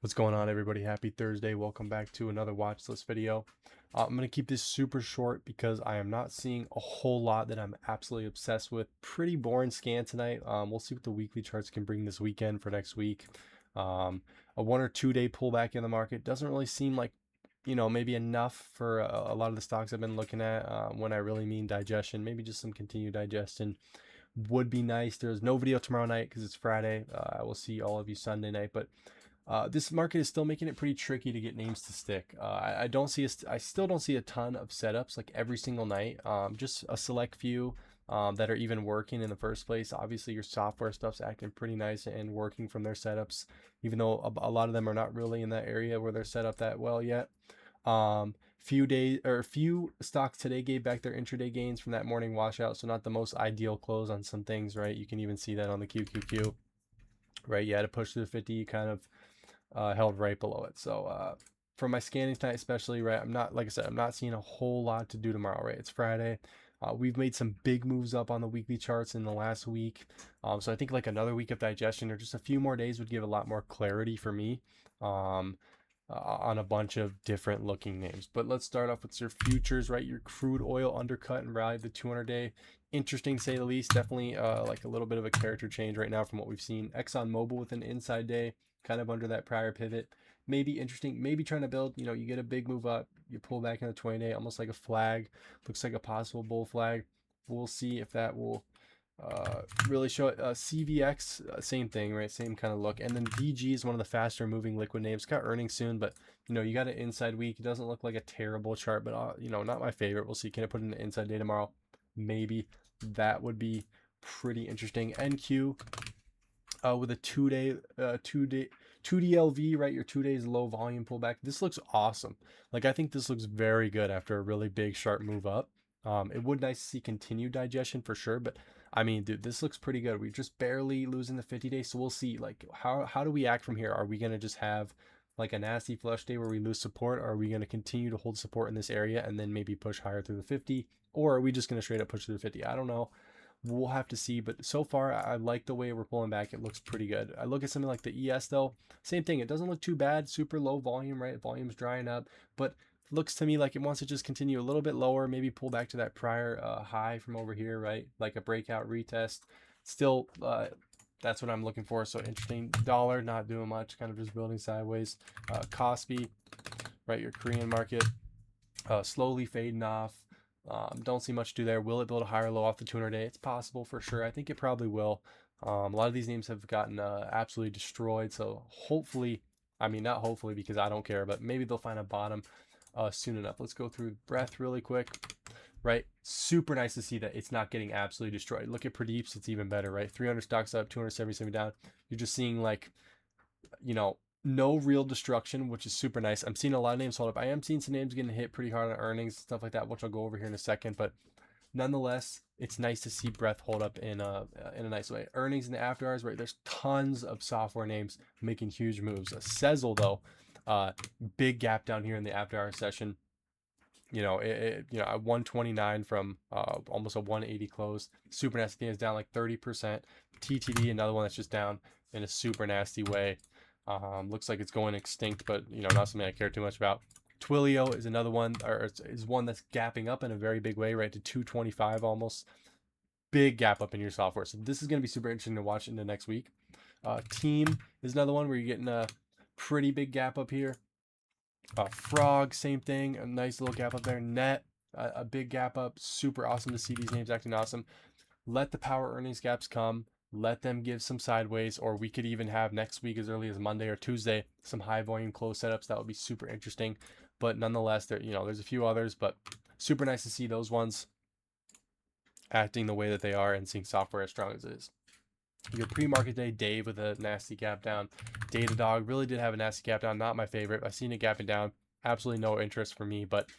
What's going on, everybody? Happy Thursday. Welcome back to another watch list video. I'm going to keep this super short because I am not seeing a whole lot that I'm absolutely obsessed with. Pretty boring scan tonight. We'll see what the weekly charts can bring this weekend for next week. A 1 or 2 day pullback in the market doesn't really seem like, maybe enough for a lot of the stocks I've been looking at. When I really mean digestion, maybe just some continued digestion would be nice. There's no video tomorrow night because it's Friday. I will see all of you Sunday night, but this market is still making it pretty tricky to get names to stick. I don't see I still don't see a ton of setups like every single night. Just a select few that are even working in the first place. Obviously, your software stuff's acting pretty nice and working from their setups, even though a lot of them are not really in that area where they're set up that well yet. Few stocks today gave back their intraday gains from that morning washout, so not the most ideal close on some things, right? You can even see that on the QQQ, right? You had to push through the 50, you kind of held right below it. So for my scanning tonight, especially, right, I'm not, like I said, I'm not seeing a whole lot to do tomorrow, right? It's Friday. We've made some big moves up on the weekly charts in the last week. So I think like another week of digestion or just a few more days would give a lot more clarity for me on a bunch of different looking names. But let's start off with your futures, right? Your crude oil undercut and rallied the 200-day. Interesting to say the least. Definitely like a little bit of a character change right now from what we've seen. ExxonMobil with an inside day, kind of under that prior pivot. Maybe interesting, maybe trying to build, you get a big move up, you pull back in the 20-day, almost like a flag. Looks like a possible bull flag. We'll see if that will really show it. CVX, same thing, right? Same kind of look. And then VG is one of the faster moving liquid names. Got earnings soon, but you got an inside week. It doesn't look like a terrible chart, but not my favorite. We'll see. Can it put in an inside day tomorrow? Maybe. That would be pretty interesting. NQ with a 2DLV, right? Your 2 days low volume pullback. This looks awesome. Like, I think this looks very good after a really big sharp move up. It would nice to see continued digestion for sure, but I mean, dude, this looks pretty good. We're just barely losing the 50 days, so we'll see. Like, how do we act from here? Are we gonna just have like a nasty flush day where we lose support, or are we gonna continue to hold support in this area and then maybe push higher through the 50, or are we just gonna straight up push through the 50? I don't know. We'll have to see, but so far I like the way we're pulling back. It looks pretty good. I look at something like the ES though, same thing. It doesn't look too bad. Super low volume, right? Volume's drying up, but looks to me like it wants to just continue a little bit lower, maybe pull back to that prior high from over here, right? Like a breakout retest. Still, that's what I'm looking for. So interesting. Dollar not doing much, kind of just building sideways. Kospi, right? Your Korean market slowly fading off. Don't see much to do there. Will it build a higher low off the 200-day? It's possible for sure. I think it probably will. A lot of these names have gotten absolutely destroyed. So hopefully, I mean, not hopefully because I don't care, but maybe they'll find a bottom soon enough. Let's go through breath really quick. Right, super nice to see that it's not getting absolutely destroyed. Look at Pradeep's, it's even better, right? 300 stocks up, 277 down. You're just seeing like, no real destruction, which is super nice. I'm seeing a lot of names hold up. I am seeing some names getting hit pretty hard on earnings and stuff like that, which I'll go over here in a second. But nonetheless, it's nice to see breath hold up in a nice way. Earnings in the after hours, right? There's tons of software names making huge moves. Sezzle though, big gap down here in the after hours session. At 129 from almost a 180 close. Super nasty is down like 30%. TTD, another one that's just down in a super nasty way. Looks like it's going extinct, but not something I care too much about. Twilio is another one, or is one that's gapping up in a very big way, right to 225 almost. Big gap up in your software. So this is going to be super interesting to watch into next week. Team is another one where you're getting a pretty big gap up here. Frog, same thing, a nice little gap up there. Net, a big gap up. Super awesome to see these names acting awesome. Let the power earnings gaps come. Let them give some sideways, or we could even have next week as early as Monday or Tuesday some high volume close setups. That would be super interesting. But nonetheless, there's a few others, but super nice to see those ones acting the way that they are and seeing software as strong as it is. Your pre-market day, Dave with a nasty gap down. Datadog really did have a nasty gap down. Not my favorite. I've seen it gapping down. Absolutely no interest for me, but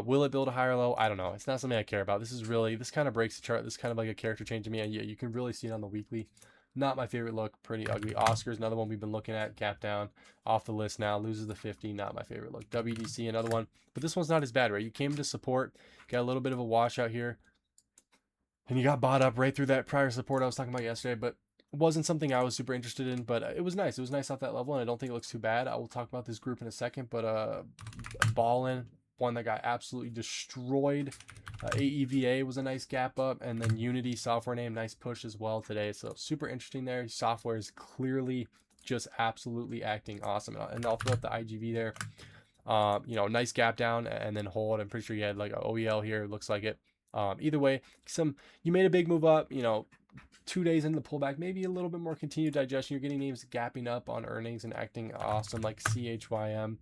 will it build a higher low? I don't know. It's not something I care about. This kind of breaks the chart. This is kind of like a character change to me. And you can really see it on the weekly. Not my favorite look. Pretty ugly. Oscars, another one we've been looking at. Gap down. Off the list now. Loses the 50. Not my favorite look. WDC, another one. But this one's not as bad, right? You came to support. Got a little bit of a washout here. And you got bought up right through that prior support I was talking about yesterday. But Wasn't something I was super interested in, but it was nice. It was nice off that level, and I don't think it looks too bad. I will talk about this group in a second, but Ballin, one that got absolutely destroyed. AEVA was a nice gap up, and then Unity software name, nice push as well today. So super interesting there. Software is clearly just absolutely acting awesome, and I'll throw up the IGV there. You know, nice gap down and then hold. I'm pretty sure you had like an OEL here. Looks like it. Either way, you made a big move up. You know, 2 days into the pullback, maybe a little bit more continued digestion. You're getting names gapping up on earnings and acting awesome, like CHYM.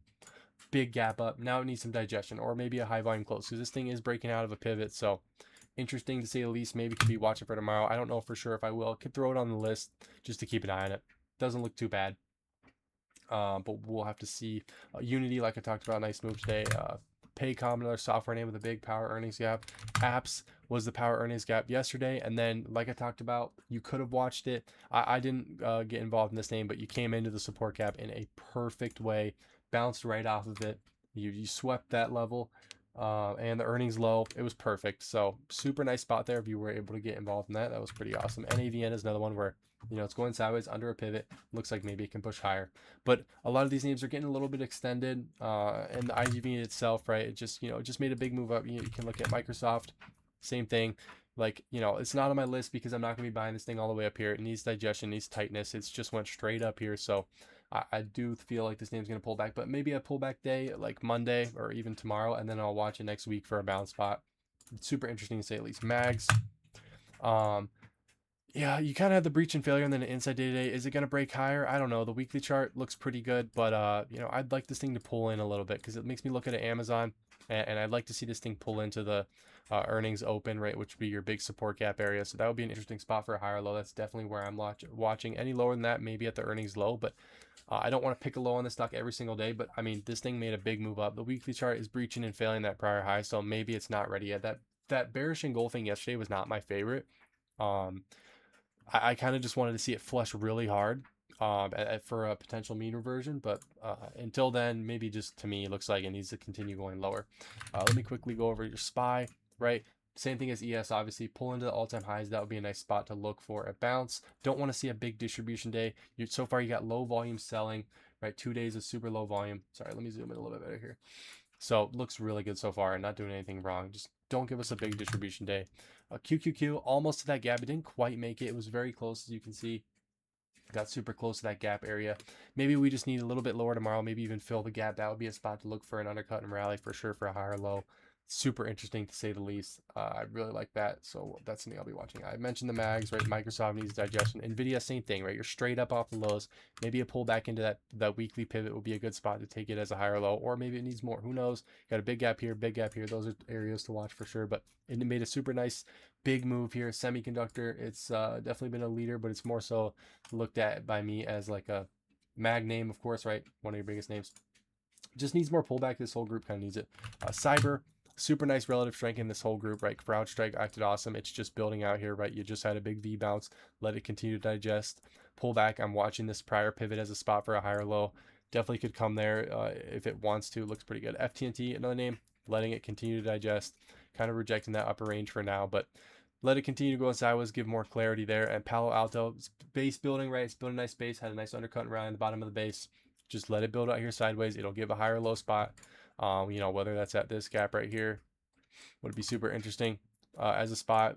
Big gap up. Now it needs some digestion, or maybe a high volume close, because this thing is breaking out of a pivot. So interesting to say the least. Maybe could be watching for tomorrow. I don't know for sure if I will. Could throw it on the list just to keep an eye on it. Doesn't look too bad. But we'll have to see. Unity, like I talked about, nice move today. Paycom, another software name with a big power earnings gap. Apps was the power earnings gap yesterday, and then like I talked about, you could have watched it. I didn't get involved in this name, but you came into the support gap in a perfect way, bounced right off of it. You swept that level, and the earnings low. It was perfect. So super nice spot there if you were able to get involved in that. That was pretty awesome. NAVN is another one where, you know, it's going sideways under a pivot. Looks like maybe it can push higher. But a lot of these names are getting a little bit extended. And the IGV itself, right? It just, you know, it just made a big move up. You can look at Microsoft, same thing. Like, you know, it's not on my list because I'm not going to be buying this thing all the way up here. It needs digestion, needs tightness. It's just went straight up here. So I do feel like this name's going to pull back. But maybe a pullback day like Monday or even tomorrow. And then I'll watch it next week for a bounce spot. It's super interesting to say at least. Mags. Yeah, you kind of have the breach and failure and then an inside day to day. Is it going to break higher? I don't know. The weekly chart looks pretty good, but you know, I'd like this thing to pull in a little bit because it makes me look at Amazon, and I'd like to see this thing pull into the earnings open, right, which would be your big support gap area. So that would be an interesting spot for a higher low. That's definitely where I'm watching. Any lower than that, maybe at the earnings low, but I don't want to pick a low on the stock every single day. But I mean, this thing made a big move up. The weekly chart is breaching and failing that prior high, so maybe it's not ready yet. That bearish engulfing yesterday was not my favorite. I kind of just wanted to see it flush really hard for a potential mean reversion. But until then, maybe just to me, it looks like it needs to continue going lower. Let me quickly go over your SPY, right? Same thing as ES, obviously. Pull into the all-time highs. That would be a nice spot to look for a bounce. Don't want to see a big distribution day. So far, you got low volume selling, right? 2 days of super low volume. Sorry, let me zoom in a little bit better here. So looks really good so far and not doing anything wrong. Just don't give us a big distribution day. QQQ almost to that gap. It didn't quite make it. It was very close, as you can see. Got super close to that gap area. Maybe we just need a little bit lower tomorrow. Maybe even fill the gap. That would be a spot to look for an undercut and rally for sure for a higher low. Super interesting to say the least. I really like that. So that's something I'll be watching. I mentioned the mags, right? Microsoft needs digestion. Nvidia, same thing, right? You're straight up off the lows. Maybe a pull back into that weekly pivot would be a good spot to take it as a higher low, or maybe it needs more. Who knows? Got a big gap here, big gap here. Those are areas to watch for sure. But it made a super nice big move here. Semiconductor, it's definitely been a leader, but it's more so looked at by me as like a mag name, of course, right? One of your biggest names. Just needs more pullback. This whole group kind of needs it. Cyber, super nice relative strength in this whole group, right? CrowdStrike acted awesome. It's just building out here, right? You just had a big V bounce. Let it continue to digest. Pull back. I'm watching this prior pivot as a spot for a higher low. Definitely could come there if it wants to. It looks pretty good. FTNT, another name. Letting it continue to digest. Kind of rejecting that upper range for now, but let it continue to go sideways, give more clarity there. And Palo Alto, base building, right? It's building a nice base, had a nice undercut and rally in the bottom of the base. Just let it build out here sideways. It'll give a higher low spot. You know, whether that's at this gap right here, would be super interesting as a spot.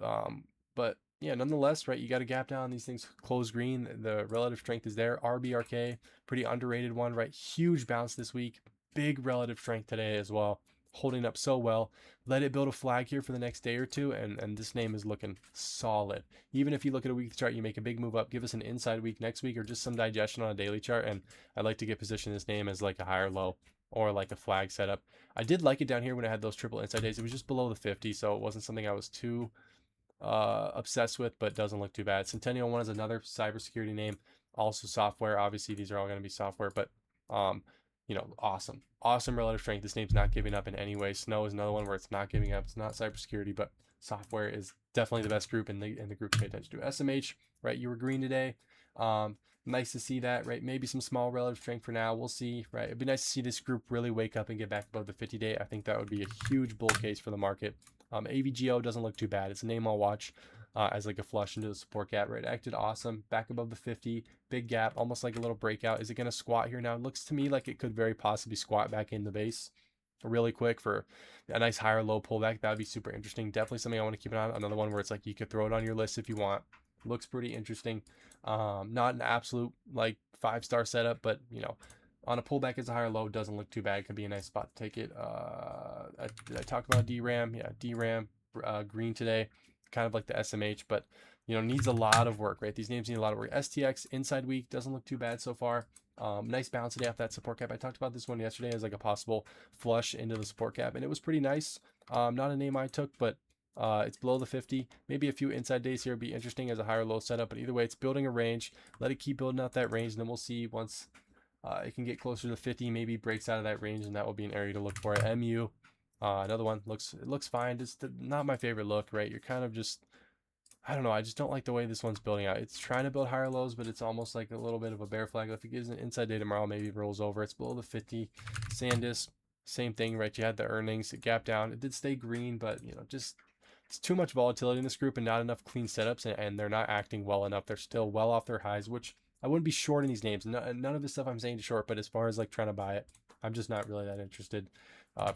But yeah, nonetheless, right, you got a gap down. These things close green. The relative strength is there. RBRK, pretty underrated one, right? Huge bounce this week. Big relative strength today as well. Holding up so well. Let it build a flag here for the next day or two, and this name is looking solid. Even if you look at a weekly chart, you make a big move up, give us an inside week next week or just some digestion on a daily chart, and I'd like to get positioned in this name as like a higher low or like a flag setup. I did like it down here when I had those triple inside days. It was just below the 50, so it wasn't something I was too obsessed with, but doesn't look too bad. Centennial One is another cybersecurity name, also software. Obviously, these are all going to be software, but you know, awesome relative strength. This name's not giving up in any way. Snow is another one where it's not giving up. It's not cybersecurity, but software is definitely the best group in the group to pay attention to. SMH, right? You were green today. Nice to see that, right? Maybe some small relative strength for now. We'll see, right? It'd be nice to see this group really wake up and get back above the 50-day. I think that would be a huge bull case for the market. AVGO doesn't look too bad. It's a name I'll watch. as like a flush into the support gap, right? Acted awesome. Back above the 50, big gap, almost like a little breakout. Is it going to squat here now? It looks to me like it could very possibly squat back in the base really quick for a nice higher low pullback. That would be super interesting. Definitely something I want to keep an eye on. Another one where it's like you could throw it on your list if you want. Looks pretty interesting. Not an absolute like 5-star setup, but you know, on a pullback as a higher low doesn't look too bad. Could be a nice spot to take it. Did I talk about DRAM? Yeah, DRAM green today, kind of like the SMH, but you know, needs a lot of work, right? These names need a lot of work. STX inside week doesn't look too bad so far. Nice bounce today off that support cap. I talked about this one yesterday as like a possible flush into the support cap, and it was pretty nice. Not a name I took, but it's below the 50. Maybe a few inside days here would be interesting as a higher low setup, but either way, it's building a range. Let it keep building out that range, and then we'll see once it can get closer to 50, maybe breaks out of that range, and that will be an area to look for. MU, another one, looks fine. Just not my favorite look, right? You're kind of just, I don't know. I just don't like the way this one's building out. It's trying to build higher lows, but it's almost like a little bit of a bear flag. If it gives an inside day tomorrow, maybe it rolls over. It's below the 50. SanDisk, same thing, right? You had the earnings, it gapped down. It did stay green, but you know, just it's too much volatility in this group and not enough clean setups, and they're not acting well enough. They're still well off their highs, which I wouldn't be shorting these names. None of the stuff I'm saying to short, but as far as like trying to buy it, I'm just not really that interested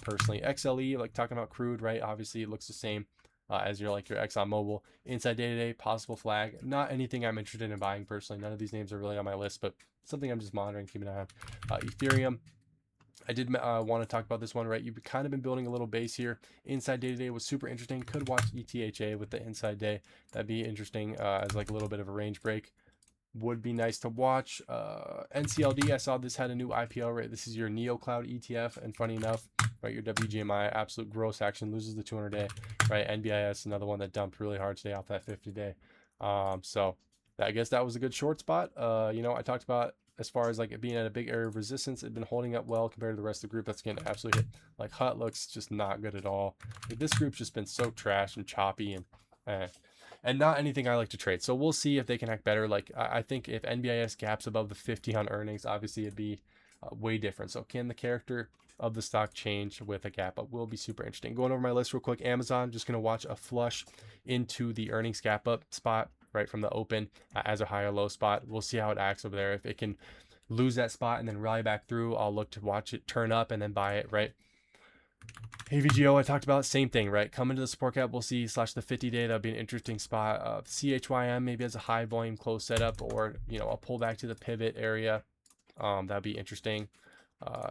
personally. XLE, like talking about crude, right? Obviously, it looks the same as your like your ExxonMobil. Inside day-to-day, possible flag. Not anything I'm interested in buying personally. None of these names are really on my list, but something I'm just monitoring, keeping an eye on. Ethereum. I did want to talk about this one, right? You've kind of been building a little base here. Inside day-to-day was super interesting. Could watch ETHA with the inside day. That'd be interesting as like a little bit of a range break. Would be nice to watch. NCLD, I saw this had a new IPO, right? This is your NeoCloud ETF, and funny enough, right, your WGMI absolute gross action loses the 200-day, right? NBIS, another one that dumped really hard today off that 50-day. So I guess that was a good short spot. You know, I talked about as far as like it being at a big area of resistance, it'd been holding up well compared to the rest of the group. That's getting absolutely hit. Like HUT looks just not good at all. Like, this group's just been so trash and choppy and not anything I like to trade. So we'll see if they can act better. Like I think if NBIS gaps above the 50 on earnings, obviously it'd be way different. So can the character of the stock change with a gap up? Will be super interesting. Going over my list real quick. Amazon, just gonna watch a flush into the earnings gap up spot right from the open as a higher low spot. We'll see how it acts over there. If it can lose that spot and then rally back through, I'll look to watch it turn up and then buy it, right? AVGO, I talked about, same thing, right? Come into the support cap, we'll see, / the 50-day, that'd be an interesting spot. CHYM maybe as a high volume close setup, or, you know, a pullback to the pivot area. That'd be interesting.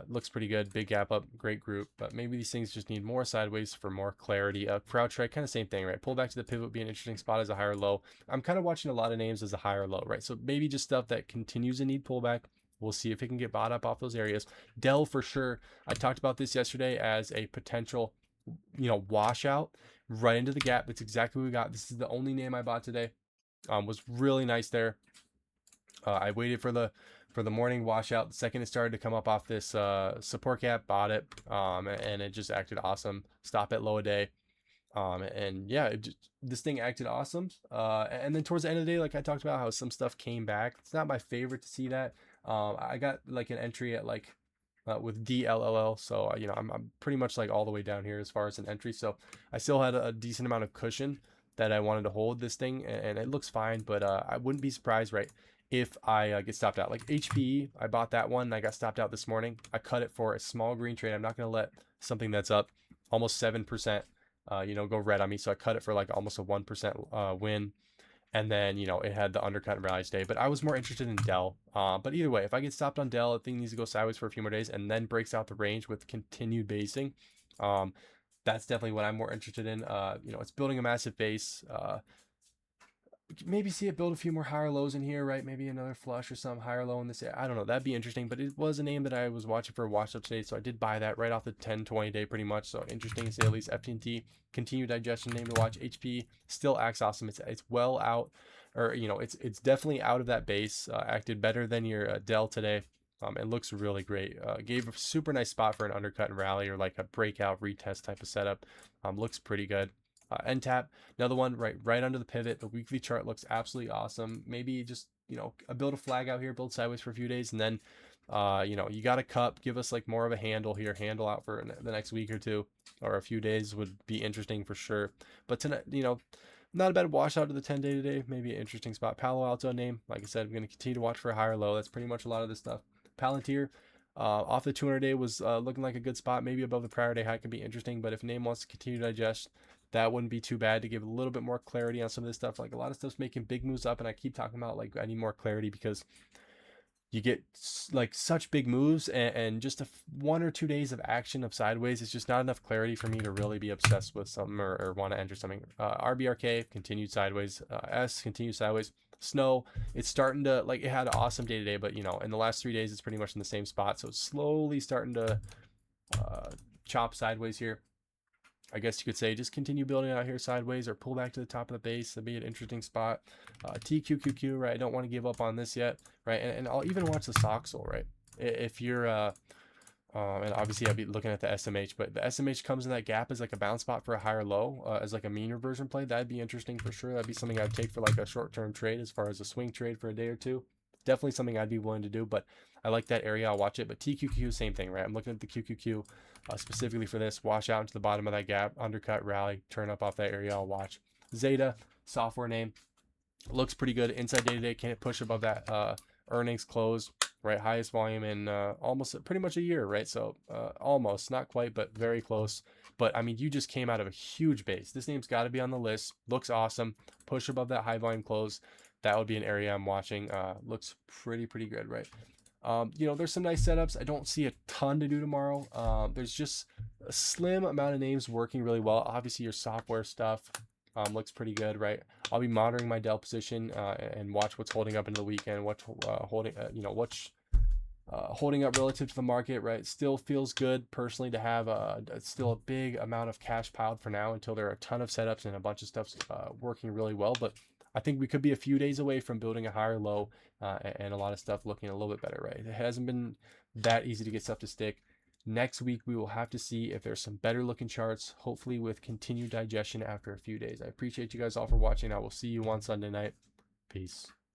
Looks pretty good. Big gap up, great group, but maybe these things just need more sideways for more clarity. CrowdStrike, kind of same thing, right? Pull back to the pivot would be an interesting spot as a higher low. I'm kind of watching a lot of names as a higher low, right? So maybe just stuff that continues to need pullback. We'll see if it can get bought up off those areas. Dell for sure. I talked about this yesterday as a potential, you know, washout right into the gap. That's exactly what we got. This is the only name I bought today. Was really nice there. I waited for the morning washout. The second it started to come up off this support gap, bought it, and it just acted awesome. Stop at low a day. And yeah, this thing acted awesome. And then towards the end of the day, like I talked about how some stuff came back. It's not my favorite to see that. I got like an entry at like with DLLL, so you know I'm pretty much like all the way down here as far as an entry. So I still had a decent amount of cushion that I wanted to hold this thing, and it looks fine. But I wouldn't be surprised, right, if I get stopped out. Like HPE, I bought that one and I got stopped out this morning. I cut it for a small green trade. I'm not gonna let something that's up almost 7%, you know, go red on me. So I cut it for like almost a 1% win. And then, you know, it had the undercut and rally today. But I was more interested in Dell. But either way, if I get stopped on Dell, the thing needs to go sideways for a few more days and then breaks out the range with continued basing. That's definitely what I'm more interested in. You know, it's building a massive base. Maybe see it build a few more higher lows in here, right? Maybe another flush or some higher low in this. I don't know. That'd be interesting. But it was a name that I was watching for a watch up today. So I did buy that right off the 10-20 day pretty much. So interesting to say at least. FTNT, continued digestion name to watch. HP still acts awesome. It's well out, or, you know, it's definitely out of that base. Acted better than your Dell today. It looks really great. Gave a super nice spot for an undercut and rally or like a breakout retest type of setup. Looks pretty good. NTAP, another one right under the pivot. The weekly chart looks absolutely awesome. Maybe just, you know, build a flag out here, build sideways for a few days, and then you know, you got a cup, give us like more of a handle out for the next week or two, or a few days would be interesting for sure. But tonight, you know, Not a bad washout to the 10-day today. Maybe an interesting spot. Palo Alto name. Like I said, I'm going to continue to watch for a higher low. That's pretty much a lot of this stuff. Palantir off the 200-day was looking like a good spot. Maybe above the prior day high could be interesting. But if name wants to continue to digest, that wouldn't be too bad to give a little bit more clarity on some of this stuff. Like a lot of stuff's making big moves up. And I keep talking about like I need more clarity because you get like such big moves and just 1 or 2 days of action of sideways. It's just not enough clarity for me to really be obsessed with something or want to enter something. RBRK continued sideways. S continued sideways. Snow, it's starting to like it had an awesome day today, but you know in the last 3 days it's pretty much in the same spot, so it's slowly starting to chop sideways here. I guess you could say just continue building out here sideways or pull back to the top of the base. That'd be an interesting spot. TQQQ, right? I don't want to give up on this yet, right? And I'll even watch the Soxel, right? If you're, and obviously I'd be looking at the SMH, but the SMH comes in that gap as like a bounce spot for a higher low, as like a mean reversion play. That'd be interesting for sure. That'd be something I'd take for like a short-term trade as far as a swing trade for a day or two. Definitely something I'd be willing to do, but I like that area. I'll watch it. But TQQ, same thing, right? I'm looking at the QQQ specifically for this. Wash out into the bottom of that gap, undercut, rally, turn up off that area. I'll watch. Zeta, software name, looks pretty good. Inside day to day, can it push above that earnings close, right? Highest volume in almost pretty much a year, right? So almost, not quite, but very close. But I mean, you just came out of a huge base. This name's got to be on the list. Looks awesome. Push above that high volume close. That would be an area I'm watching. Looks pretty good, right? You know, there's some nice setups. I don't see a ton to do tomorrow. There's just a slim amount of names working really well. Obviously, your software stuff looks pretty good, right? I'll be monitoring my Dell position and watch what's holding up into the weekend. What's holding, what's holding up relative to the market, right? Still feels good personally to have still a big amount of cash piled for now until there are a ton of setups and a bunch of stuff's working really well. But I think we could be a few days away from building a higher low and a lot of stuff looking a little bit better, right? It hasn't been that easy to get stuff to stick. Next week, we will have to see if there's some better looking charts, hopefully with continued digestion after a few days. I appreciate you guys all for watching. I will see you on Sunday night. Peace.